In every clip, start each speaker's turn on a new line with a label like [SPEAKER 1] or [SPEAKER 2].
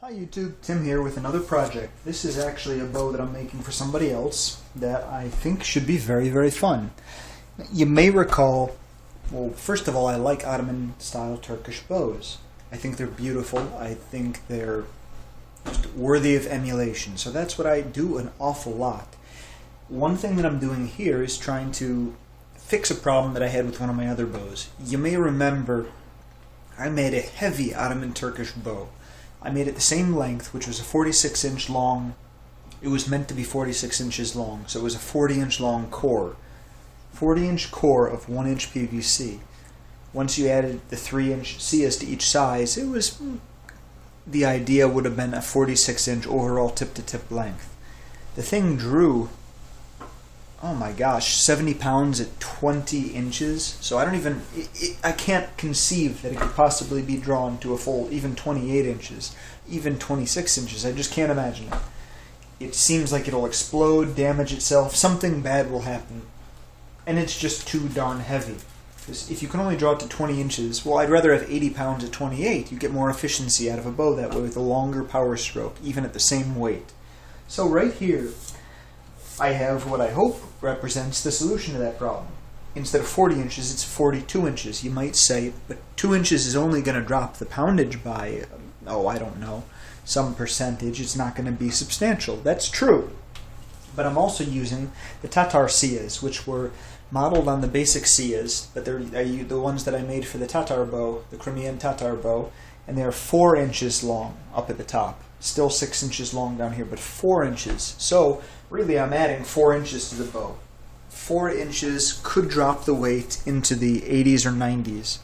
[SPEAKER 1] Hi YouTube, Tim here with another project. This is actually a bow that I'm making for somebody else that I think should be very fun. You may recall, well, first of all, I like Ottoman style Turkish bows. I think they're beautiful. I think they're just worthy of emulation. So that's what I do an awful lot. One thing that I'm doing here is trying to fix a problem that I had with one of my other bows. You may remember I made a heavy Ottoman Turkish bow. I made it the same length, which was a 46-inch long. It was meant to be 46 inches long, so it was a 40-inch long core. 40-inch core of 1-inch PVC. Once you added the 3-inch Siyahs to each size, the idea would have been a 46-inch overall tip-to-tip length. The thing drew, oh my gosh, 70 pounds at 20 inches. So I can't conceive that it could possibly be drawn to a full even 28 inches, even 26 inches. I just can't imagine it. It seems like it'll explode, damage itself, something bad will happen. And it's just too darn heavy. Because if you can only draw it to 20 inches, well, I'd rather have 80 pounds at 28. You get more efficiency out of a bow that way with a longer power stroke, even at the same weight. So right here, I have what I hope represents the solution to that problem. Instead of 40 inches, it's 42 inches. You might say, but 2 inches is only going to drop the poundage by, I don't know, some percentage. It's not going to be substantial. That's true. But I'm also using the Tatar Siyahs, which were modeled on the basic Siyahs, but they're the ones that I made for the Tatar bow, the Crimean Tatar bow, and they're 4 inches long up at the top. Still 6 inches long down here, but 4 inches. So really I'm adding 4 inches to the bow. 4 inches could drop the weight into the 80s or 90s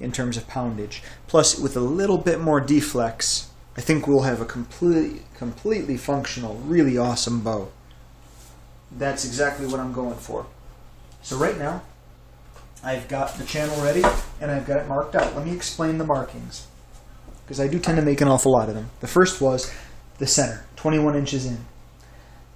[SPEAKER 1] in terms of poundage. Plus, with a little bit more deflex, I think we'll have a completely functional, really awesome bow. That's exactly what I'm going for. So right now, I've got the channel ready, and I've got it marked out. Let me explain the markings, because I do tend to make an awful lot of them. The first was the center, 21 inches in.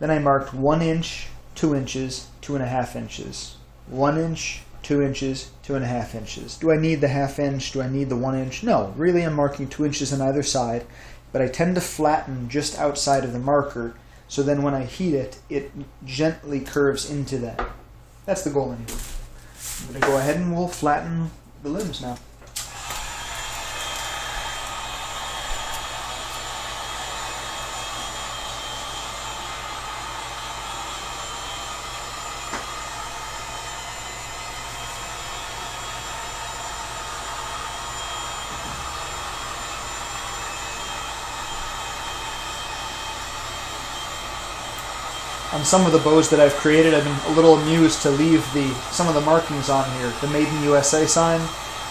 [SPEAKER 1] Then I marked 1 inch, 2 inches, 2.5 inches. 1 inch, 2 inches, 2.5 inches. Do I need the ½ inch? Do I need the 1 inch? No, really I'm marking 2 inches on either side, but I tend to flatten just outside of the marker, so then when I heat it, it gently curves into that. That's the goal anyway. I'm going to go ahead and we'll flatten the limbs now. On some of the bows that I've created, I've been a little amused to leave some of the markings on here. The Made in USA sign,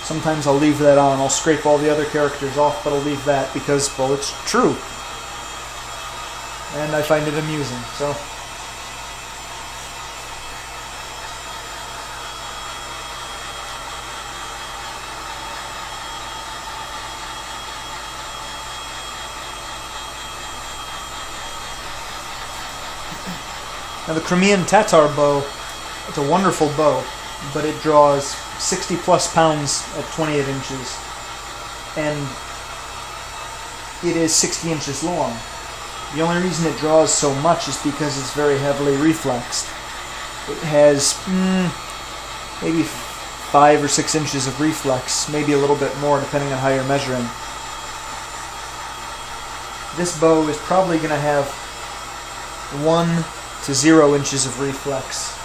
[SPEAKER 1] sometimes I'll leave that on. I'll scrape all the other characters off, but I'll leave that because, well, it's true. And I find it amusing, so. Now the Crimean Tatar bow, it's a wonderful bow, but it draws 60 plus pounds at 28 inches, and it is 60 inches long. The only reason it draws so much is because it's very heavily reflexed. It has maybe 5 or 6 inches of reflex, maybe a little bit more depending on how you're measuring. This bow is probably going to have 1 to 0 inches of reflex,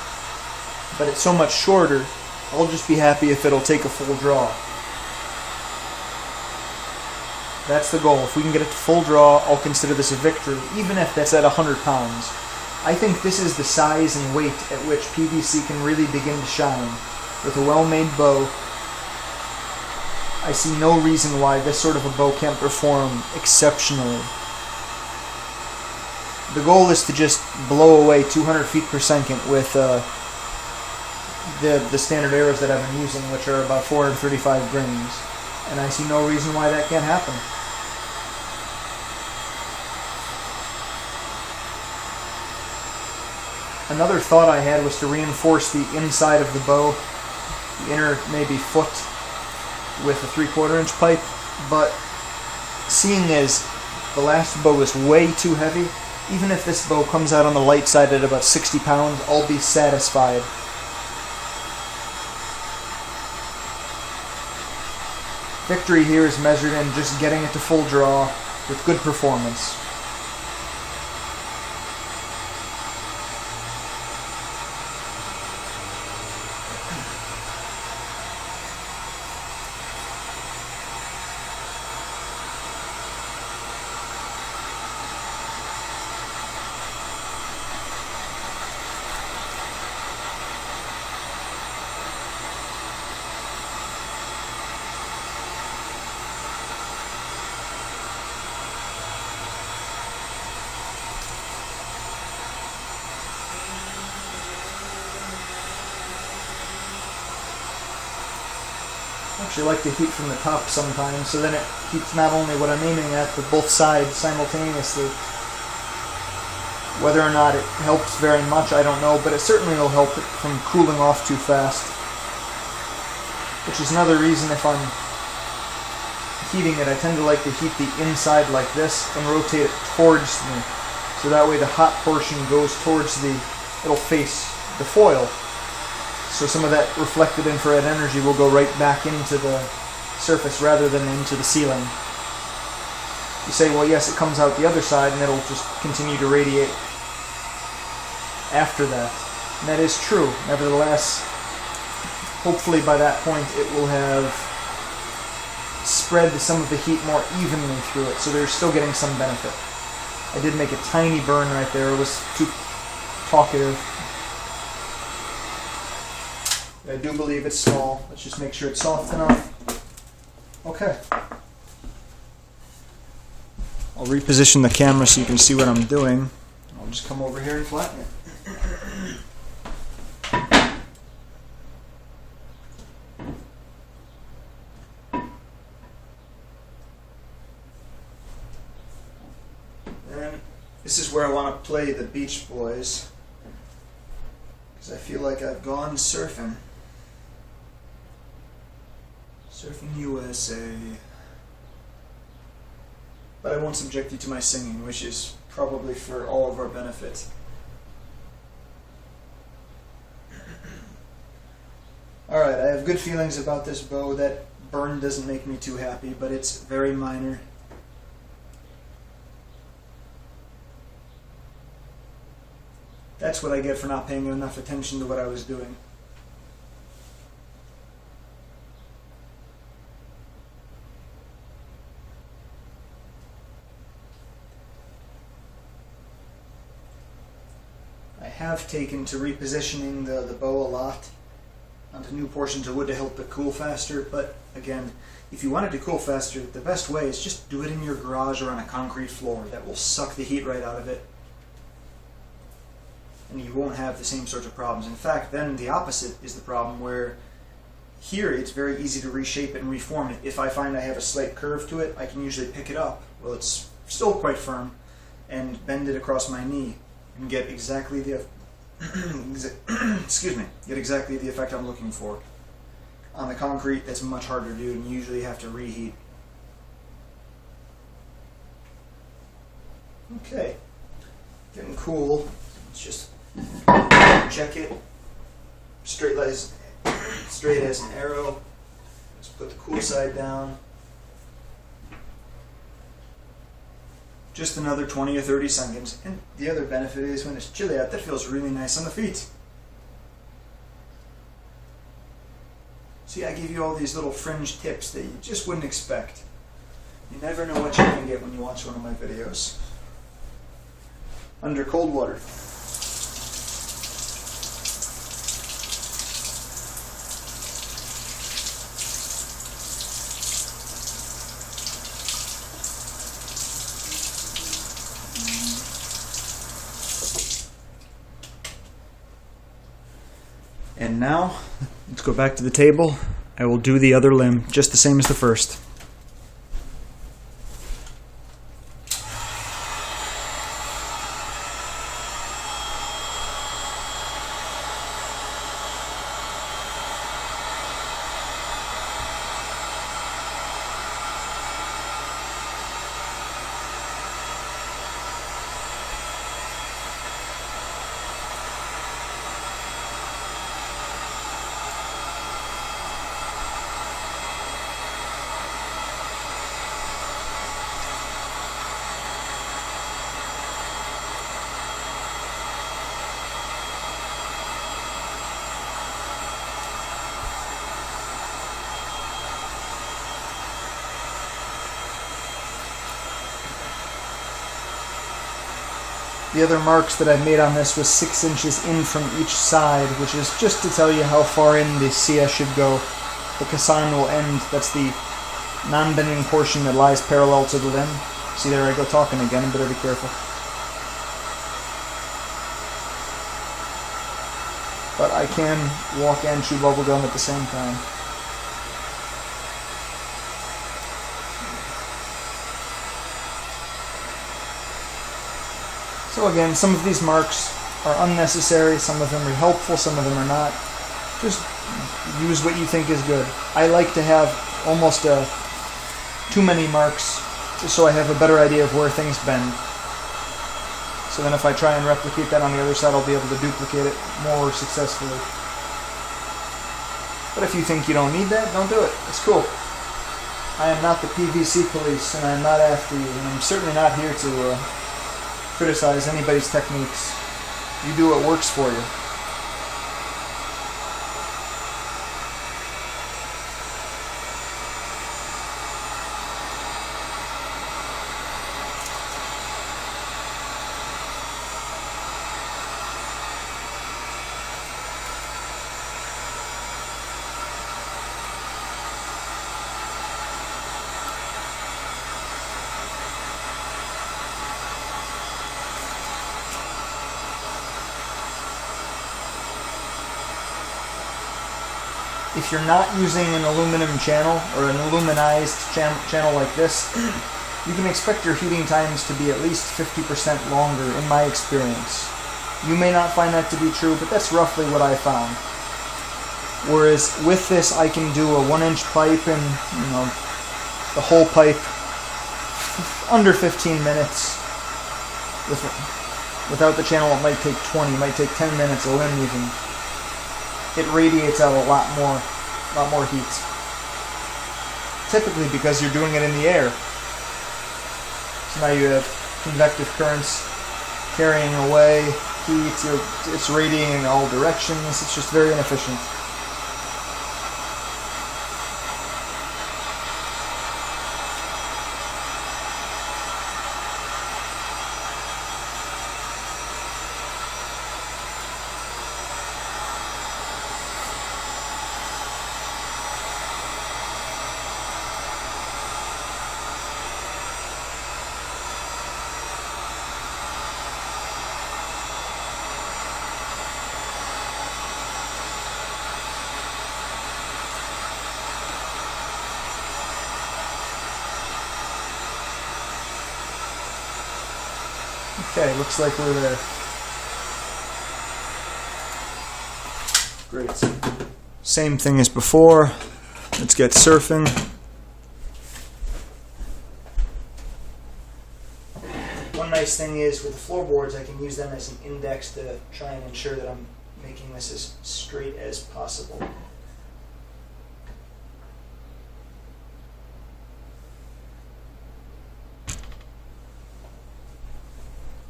[SPEAKER 1] but it's so much shorter, I'll just be happy if it'll take a full draw. That's the goal. If we can get it to full draw, I'll consider this a victory, even if that's at 100 pounds. I think this is the size and weight at which PVC can really begin to shine. With a well-made bow, I see no reason why this sort of a bow can't perform exceptionally. The goal is to just blow away 200 feet per second with the standard arrows that I've been using, which are about 435 grains. And I see no reason why that can't happen. Another thought I had was to reinforce the inside of the bow, the inner maybe foot, with a 3/4 inch pipe, but seeing as The last bow is way too heavy. Even if this bow comes out on the light side at about 60 pounds, I'll be satisfied. Victory here is measured in just getting it to full draw with good performance. I actually like to heat from the top sometimes, so then it heats not only what I'm aiming at, but both sides simultaneously. Whether or not it helps very much, I don't know, but it certainly will help it from cooling off too fast. Which is another reason if I'm heating it, I tend to like to heat the inside like this and rotate it towards me. So that way the hot portion goes towards it'll face the foil. So some of that reflected infrared energy will go right back into the surface rather than into the ceiling. You say, well, yes, it comes out the other side and it'll just continue to radiate after that. And that is true. Nevertheless, hopefully by that point it will have spread some of the heat more evenly through it, so they're still getting some benefit. I did make a tiny burn right there. It was too talkative. I do believe it's small. Let's just make sure it's soft enough. Okay. I'll reposition the camera so you can see what I'm doing. I'll just come over here and flatten it. And this is where I want to play the Beach Boys, because I feel like I've gone surfing. Surfing USA. But I won't subject you to my singing, which is probably for all of our benefit. Alright, I have good feelings about this bow. That burn doesn't make me too happy, but it's very minor. That's what I get for not paying enough attention to what I was doing. I have taken to repositioning the bow a lot onto new portions of wood to help it cool faster, but again, if you want it to cool faster, the best way is just do it in your garage or on a concrete floor. That will suck the heat right out of it, and you won't have the same sorts of problems. In fact, then the opposite is the problem, where here it's very easy to reshape it and reform it. If I find I have a slight curve to it, I can usually pick it up, well, it's still quite firm, and bend it across my knee and get exactly the get exactly the effect I'm looking for. On the concrete, it's much harder to do, and you usually have to reheat. Okay, getting cool. Let's just check it. Straight as an arrow. Let's put the cool side down. Just another 20 or 30 seconds. And the other benefit is when it's chilly out, that feels really nice on the feet. See, I give you all these little fringe tips that you just wouldn't expect. You never know what you're going to get when you watch one of my videos. Under cold water. And now, let's go back to the table. I will do the other limb, just the same as the first. The other marks that I've made on this was 6 inches in from each side, which is just to tell you how far in the Siyah should go. The caisson will end, that's the non-bending portion that lies parallel to the limb. See, there I go talking again, I better be careful. But I can walk and chew bubblegum at the same time. So again, some of these marks are unnecessary, some of them are helpful, some of them are not. Just use what you think is good. I like to have almost too many marks, just so I have a better idea of where things bend. So then if I try and replicate that on the other side, I'll be able to duplicate it more successfully. But if you think you don't need that, don't do it. It's cool. I am not the PVC police, and I'm not after you, and I'm certainly not here to criticize anybody's techniques. You do what works for you. If you're not using an aluminum channel or an aluminized channel like this, you can expect your heating times to be at least 50% longer in my experience. You may not find that to be true, but that's roughly what I found. Whereas with this I can do a 1-inch pipe and, you know, the whole pipe under 15 minutes. Without the channel it might take 20, it might take 10 minutes, a limb even. It radiates out a lot more heat. Typically because you're doing it in the air. So now you have convective currents carrying away heat, it's radiating in all directions, it's just very inefficient. Okay, looks like we're there. Great. Same thing as before. Let's get surfing. One nice thing is with the floorboards, I can use them as an index to try and ensure that I'm making this as straight as possible.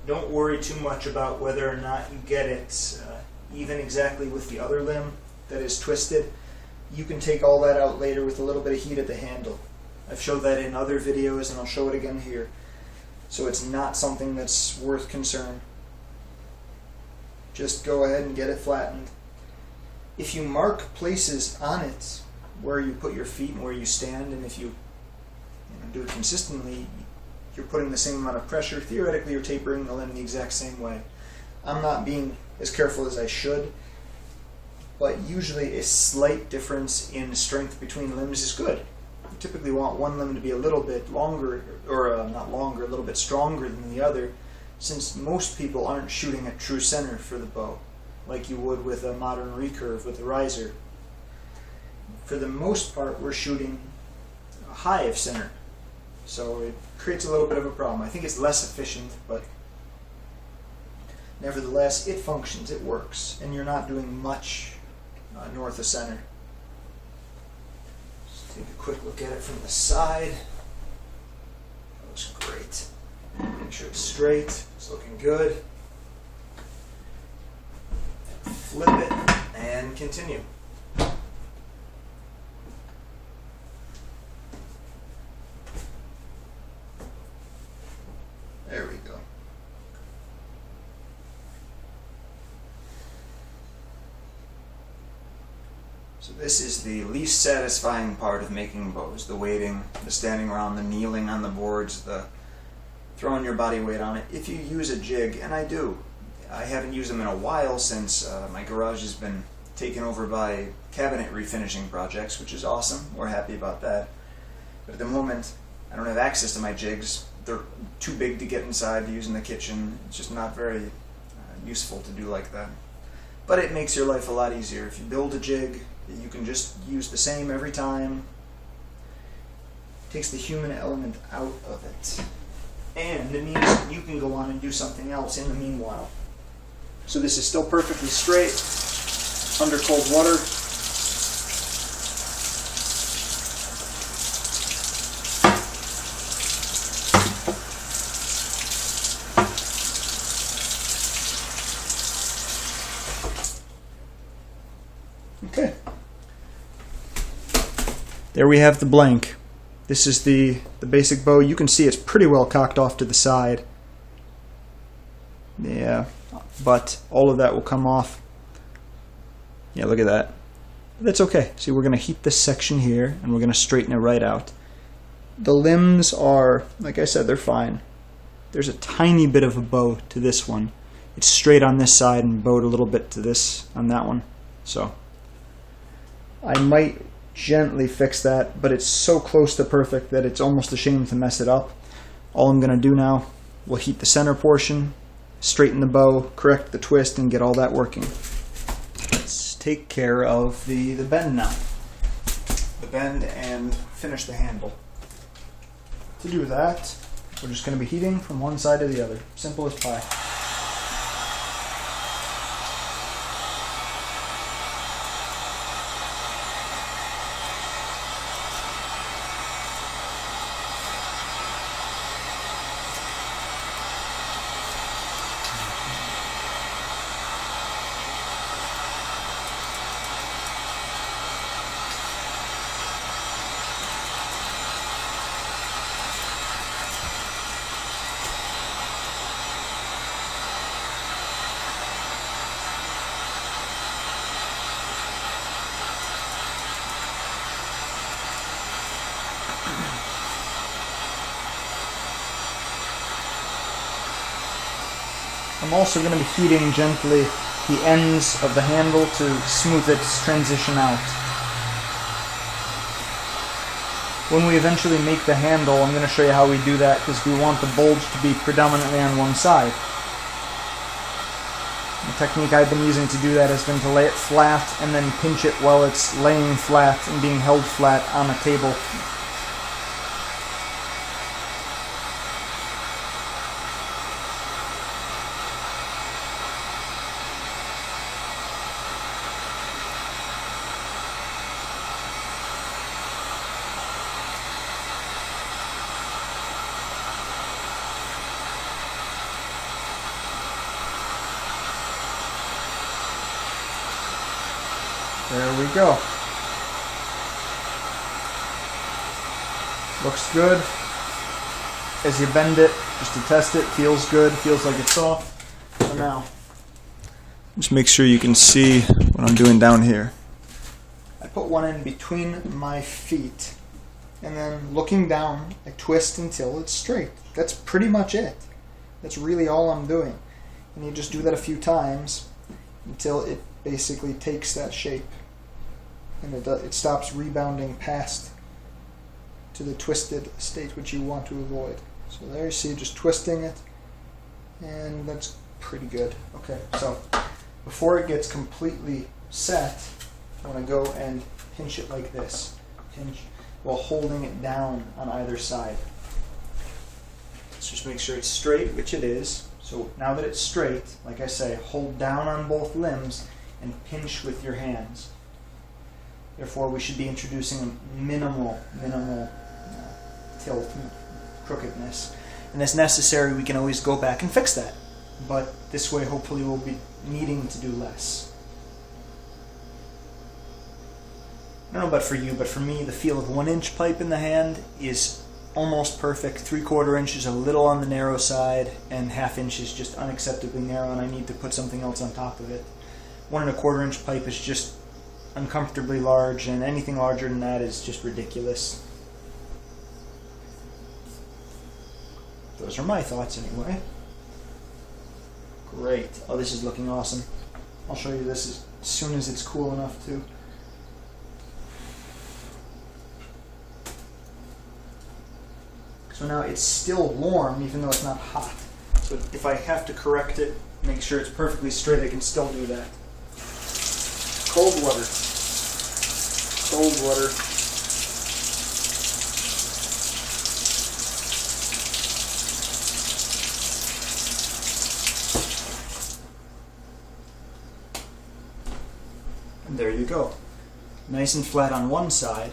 [SPEAKER 1] Don't worry too much about whether or not you get it even exactly with the other limb that is twisted. You can take all that out later with a little bit of heat at the handle. I've showed that in other videos and I'll show it again here. So it's not something that's worth concern. Just go ahead and get it flattened. If you mark places on it where you put your feet and where you stand, and if you do it consistently, you're putting the same amount of pressure. Theoretically, you're tapering the limb the exact same way. I'm not being as careful as I should, but usually a slight difference in strength between limbs is good. You typically want one limb to be a little bit longer, or not longer, a little bit stronger than the other, since most people aren't shooting at true center for the bow, like you would with a modern recurve with a riser. For the most part, we're shooting high of center. So it creates a little bit of a problem. I think it's less efficient, but nevertheless, it functions, it works, and you're not doing much north of center. Just take a quick look at it from the side. That looks great. Make sure it's straight, it's looking good. Flip it, and continue. There we go. So this is the least satisfying part of making bows. The waiting, the standing around, the kneeling on the boards, the throwing your body weight on it. If you use a jig, and I do, I haven't used them in a while since my garage has been taken over by cabinet refinishing projects, which is awesome. We're happy about that. But at the moment, I don't have access to my jigs. They're too big to get inside to use in the kitchen. It's just not very useful to do like that. But it makes your life a lot easier. If you build a jig, you can just use the same every time. It takes the human element out of it. And it means you can go on and do something else in the meanwhile. So this is still perfectly straight, under cold water. Okay. There we have the blank. This is the basic bow. You can see it's pretty well cocked off to the side. Yeah, but all of that will come off. Yeah, look at that. That's okay. See, we're going to heat this section here, and we're going to straighten it right out. The limbs are, like I said, they're fine. There's a tiny bit of a bow to this one. It's straight on this side and bowed a little bit to this on that one. So I might gently fix that, but it's so close to perfect that it's almost a shame to mess it up. All I'm going to do now, we'll heat the center portion, straighten the bow, correct the twist, and get all that working. Let's take care of the bend now. The bend and finish the handle. To do that, we're just going to be heating from one side to the other. Simple as pie. I'm also going to be heating gently the ends of the handle to smooth its transition out. When we eventually make the handle, I'm going to show you how we do that because we want the bulge to be predominantly on one side. The technique I've been using to do that has been to lay it flat and then pinch it while it's laying flat and being held flat on a table. There we go. Looks good. As you bend it, just to test it, feels good, feels like it's soft. So now, just make sure you can see what I'm doing down here. I put one in between my feet, and then looking down, I twist until it's straight. That's pretty much it. That's really all I'm doing. And you just do that a few times until it basically takes that shape. And it stops rebounding past to the twisted state which you want to avoid. So there you see, just twisting it, and that's pretty good. Okay, so before it gets completely set, I want to go and pinch it like this. Pinch while holding it down on either side. Let's just make sure it's straight, which it is. So now that it's straight, like I say, hold down on both limbs and pinch with your hands. Therefore, we should be introducing a minimal tilt, crookedness. And if necessary, we can always go back and fix that. But this way, hopefully, we'll be needing to do less. I don't know about for you, but for me, the feel of 1-inch pipe in the hand is almost perfect. 3/4 inch is a little on the narrow side, and 1/2 inch is just unacceptably narrow, and I need to put something else on top of it. 1 1/4 inch pipe is just uncomfortably large, and anything larger than that is just ridiculous. Those are my thoughts anyway. Great. Oh, this is looking awesome. I'll show you this as soon as it's cool enough to. So now it's still warm even though it's not hot. So if I have to correct it, make sure it's perfectly straight, I can still do that. Cold water. Cold water. And there you go. Nice and flat on one side,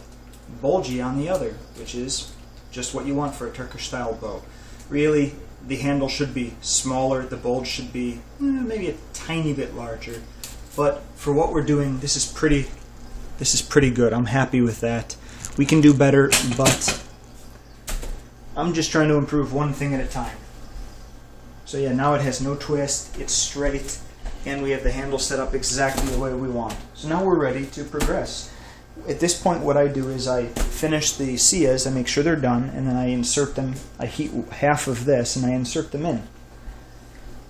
[SPEAKER 1] bulgy on the other, which is just what you want for a Turkish-style bow. Really, the handle should be smaller, the bulge should be maybe a tiny bit larger. But for what we're doing, this is pretty good. I'm happy with that. We can do better, but I'm just trying to improve one thing at a time. So yeah, now it has no twist, it's straight, and we have the handle set up exactly the way we want. So now we're ready to progress. At this point, what I do is I finish the Siyahs, I make sure they're done, and then I insert them. I heat half of this and I insert them in.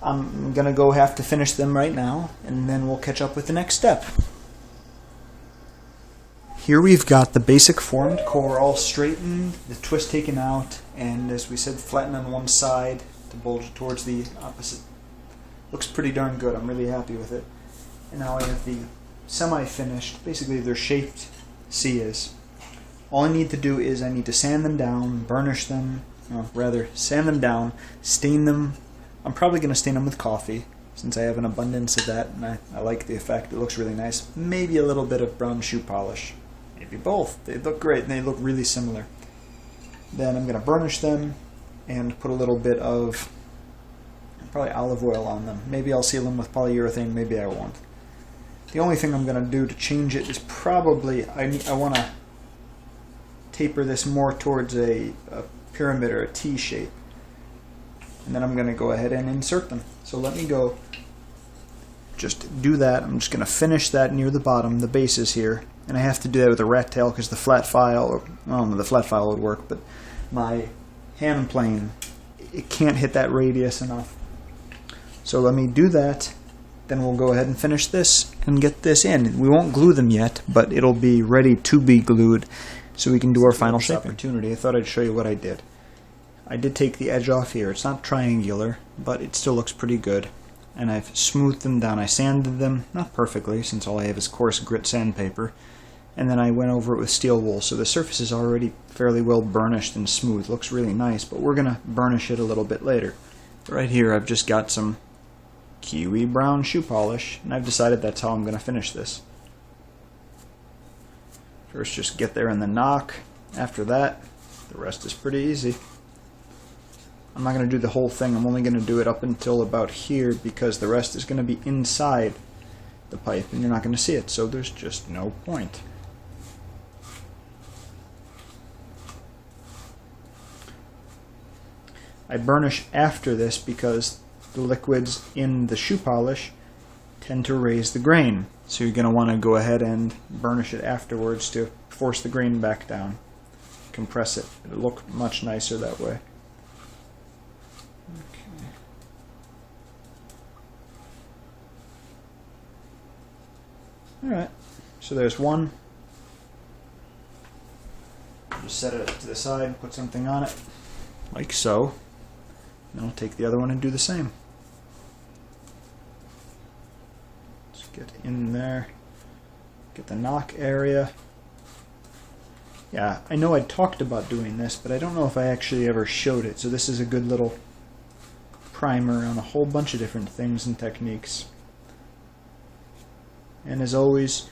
[SPEAKER 1] I'm going to have to finish them right now, and then we'll catch up with the next step. Here we've got the basic formed core all straightened, the twist taken out, and as we said, flattened on one side to bulge towards the opposite. Looks pretty darn good. I'm really happy with it. And now I have the semi-finished, basically they're shaped Siyahs. All I need to do is I need to sand them down, burnish them, sand them down, stain them. I'm probably going to stain them with coffee, since I have an abundance of that, and I like the effect. It looks really nice. Maybe a little bit of brown shoe polish. Maybe both. They look great, and they look really similar. Then I'm going to burnish them and put a little bit of probably olive oil on them. Maybe I'll seal them with polyurethane, maybe I won't. The only thing I'm going to do to change it is probably I want to taper this more towards a pyramid or a T shape. And then I'm going to go ahead and insert them. So let me go just do that. I'm just going to finish that near the bottom, the bases here. And I have to do that with a rat tail because the flat file, the flat file would work, but my hand plane, it can't hit that radius enough. So let me do that. Then we'll go ahead and finish this and get this in. We won't glue them yet, but it'll be ready to be glued so we can do our final shaping. Opportunity. I thought I'd show you what I did. I did take the edge off here. It's not triangular, but it still looks pretty good. And I've smoothed them down. I sanded them, not perfectly, since all I have is coarse grit sandpaper. And then I went over it with steel wool, so the surface is already fairly well burnished and smooth. Looks really nice, but we're going to burnish it a little bit later. Right here I've just got some kiwi brown shoe polish, and I've decided that's how I'm going to finish this. First just get there in the knock. After that, the rest is pretty easy. I'm not going to do the whole thing, I'm only going to do it up until about here because the rest is going to be inside the pipe and you're not going to see it, so there's just no point. I burnish after this because the liquids in the shoe polish tend to raise the grain. So you're going to want to go ahead and burnish it afterwards to force the grain back down. Compress it. It'll look much nicer that way. Okay. Alright, so there's one. Just set it to the side, put something on it, like so. Then I'll take the other one and do the same. Just get in there, get the knock area. Yeah, I know I talked about doing this, but I don't know if I actually ever showed it, so this is a good little primer on a whole bunch of different things and techniques. And as always,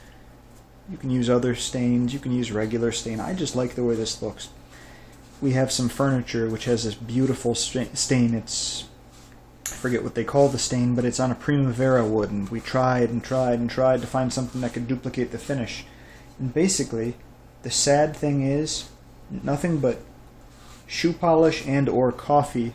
[SPEAKER 1] you can use other stains, you can use regular stain. I just like the way this looks. We have some furniture which has this beautiful stain. It's, I forget what they call the stain, but it's on a Primavera wood, and we tried and tried and tried to find something that could duplicate the finish. And basically, the sad thing is, nothing but shoe polish and or coffee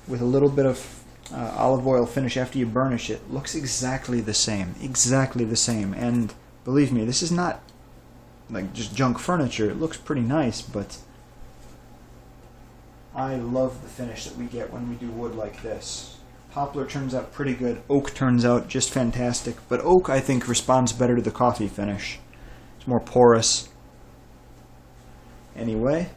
[SPEAKER 1] with a little bit of olive oil finish after you burnish it looks exactly the same. Exactly the same. And Believe me, this is not like just junk furniture. It looks pretty nice, but I love the finish that we get when we do wood like this. Poplar turns out pretty good. Oak turns out just fantastic. But oak, I think, responds better to the coffee finish. It's more porous. Anyway,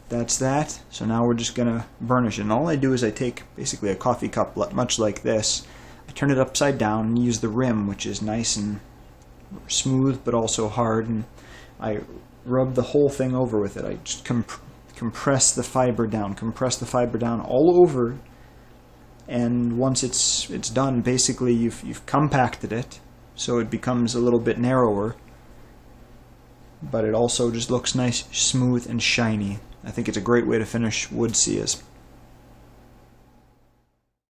[SPEAKER 1] that's that. So now we're just going to burnish it. And all I do is I take basically a coffee cup, much like this. I turn it upside down and use the rim, which is nice and smooth but also hard. And I rub the whole thing over with it. I just compress the fiber down all over. And once it's done, basically you've compacted it, so it becomes a little bit narrower, but it also just looks nice, smooth, and shiny. I think it's a great way to finish wood Siyahs.